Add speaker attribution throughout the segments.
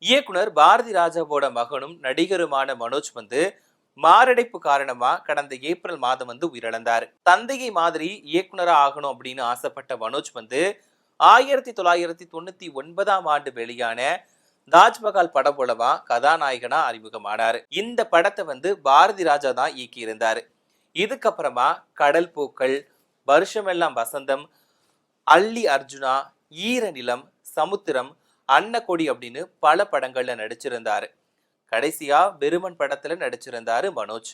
Speaker 1: இயக்குனர் பாரதி ராஜாவோட மகனும் நடிகருமான மனோஜ் வந்து மாரடைப்பு காரணமா கடந்த ஏப்ரல் மாதம் வந்து உயிரிழந்தார். தந்தையை மாதிரி இயக்குனரா ஆகணும் அப்படின்னு ஆசைப்பட்ட மனோஜ் வந்து 1999 வெளியான தாஜ்மஹால் படம் மூலமா கதாநாயகனா அறிமுகமானாரு. இந்த படத்தை வந்து பாரதி ராஜா தான் இயக்கி இருந்தாரு. இதுக்கப்புறமா கடல் பூக்கள், வருஷமெல்லாம் வசந்தம், அல்லி அர்ஜுனா, ஈரநிலம், சமுத்திரம், அன்னக்கொடி அப்படின்னு பல படங்கள்ல நடிச்சிருந்தாரு. கடைசியா வெறுமன் படத்துல நடிச்சிருந்தாரு மனோஜ்.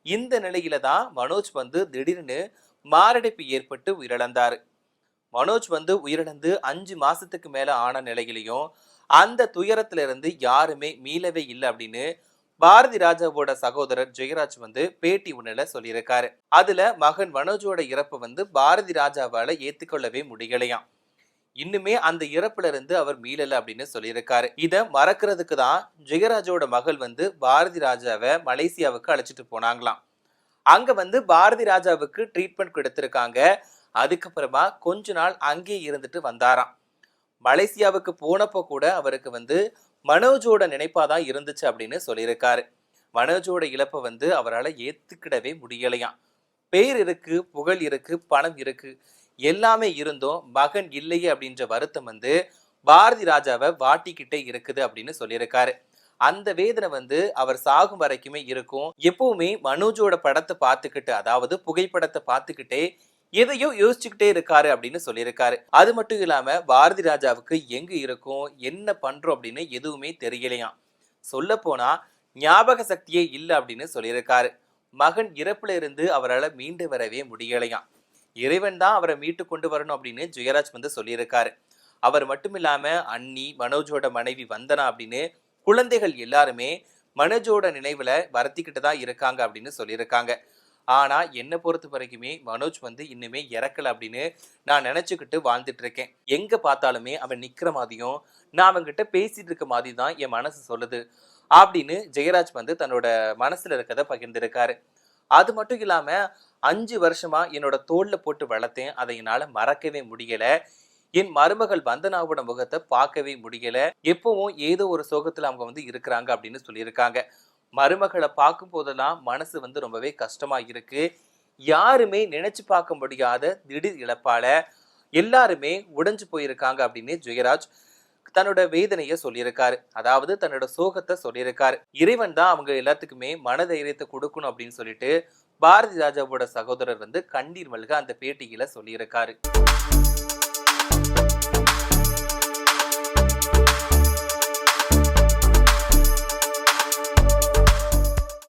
Speaker 1: இந்த நிலையில தான் மனோஜ் வந்து திடீர்னு மாரடைப்பு ஏற்பட்டு உயிரிழந்தாரு. மனோஜ் வந்து உயிரிழந்து 5 மாசத்துக்கு மேல ஆன நிலையிலையும் அந்த துயரத்திலிருந்து யாருமே மீளவே இல்லை அப்படின்னு பாரதி ராஜாவோட சகோதரர் ஜெயராஜ் வந்து பேட்டி ஒண்ணுல சொல்லியிருக்காரு. அதுல மகன் மனோஜோட இறப்பு வந்து பாரதி ராஜாவால ஏத்துக்கொள்ளவே முடியலையாம். இன்னுமே அந்த இறப்புல இருந்து அவர் மீளல அப்படின்னு சொல்லியிருக்காரு. இத மறக்கிறதுக்கு தான் ஜெயராஜோட மகள் வந்து பாரதி ராஜாவை மலேசியாவுக்கு அழைச்சிட்டு போனாங்களாம். அங்க வந்து பாரதி ராஜாவுக்கு ட்ரீட்மெண்ட் கொடுத்திருக்காங்க. அதுக்கப்புறமா கொஞ்ச நாள் அங்கேயே இருந்துட்டு வந்தாராம். மலேசியாவுக்கு போனப்போ கூட அவருக்கு வந்து மனோஜோட நினைப்பாதான் இருந்துச்சு அப்படின்னு சொல்லியிருக்காரு. மனோஜோட இழப்பை வந்து அவரால் ஏத்துக்கிடவே முடியலையாம். பேர் இருக்கு, புகழ் இருக்கு, பணம் இருக்கு, எல்லாமே இருந்தும் மகன் இல்லையே அப்படின்ற வருத்தம் வந்து பாரதி ராஜாவை வாட்டிக்கிட்டே இருக்குது அப்படின்னு சொல்லியிருக்காரு. அந்த வேதனை வந்து அவர் சாகும் வரைக்குமே இருக்கும். எப்பவுமே மனோஜோட படத்தை பார்த்துக்கிட்டு, அதாவது புகைப்படத்தை பார்த்துக்கிட்டே எதையோ யோசிச்சுக்கிட்டே இருக்காரு அப்படின்னு சொல்லியிருக்காரு. அது மட்டும் இல்லாம பாரதி ராஜாவுக்கு எங்க இருக்கும், என்ன பண்றோம் அப்படின்னு எதுவுமே தெரியலையாம். சொல்ல போனா ஞாபக சக்தியே இல்லை அப்படின்னு சொல்லியிருக்காரு. மகன் இறப்புல இருந்து அவரால் மீண்டு வரவே முடியலையாம். இறைவன் தான் அவரை மீட்டு கொண்டு வரணும் அப்படின்னு ஜெயராஜ் வந்து சொல்லியிருக்காரு. அவர் மட்டும் இல்லாம அண்ணி, மனோஜோட மனைவி வந்தனா அப்படின்னு குழந்தைகள் எல்லாருமே மனோஜோட நினைவுல வருத்திக்கிட்டு தான் இருக்காங்க அப்படின்னு சொல்லியிருக்காங்க. ஆனா என்னை பொறுத்த வரைக்குமே மனோஜ் வந்து இன்னுமே இறக்கல அப்படின்னு நான் நினைச்சுக்கிட்டு வாழ்ந்துட்டு இருக்கேன். எங்க பார்த்தாலுமே அவன் நிக்கிற மாதிரியும் நான் அவன்கிட்ட பேசிட்டு இருக்க மாதிரி தான் என் மனசு சொல்லுது அப்படின்னு ஜெயராஜ் வந்து தன்னோட மனசுல இருக்கிறத பகிர்ந்திருக்காரு. அது மட்டும் இல்லாம 5 வருஷமா என்னோட தோல்ல போட்டு வளர்த்தேன், அதை என்னால மறக்கவே முடியல. என் மருமகள் வந்தனாவோட முகத்தை பார்க்கவே முடியல. எப்பவும் ஏதோ ஒரு சோகத்துல அவங்க வந்து இருக்கிறாங்க அப்படின்னு சொல்லியிருக்காங்க. மருமகளை பார்க்கும் போதெல்லாம் மனசு வந்து ரொம்பவே கஷ்டமா இருக்கு. யாருமே நினைச்சு பார்க்க முடியாத திடீர் இழப்பால எல்லாருமே உடைஞ்சு போயிருக்காங்க அப்படின்னு ஜெயராஜ் தன்னோட வேதனைய சொல்லியிருக்காரு. அதாவது தன்னோட சோகத்தை சொல்லியிருக்காரு. இறைவன் தான் அவங்க எல்லாத்துக்குமே மனதைரியத்தை கொடுக்கணும் அப்படின்னு சொல்லிட்டு பாரதி ராஜாவோட சகோதரர் வந்து கண்ணீர் மல்க அந்த பேட்டியில சொல்லியிருக்காரு.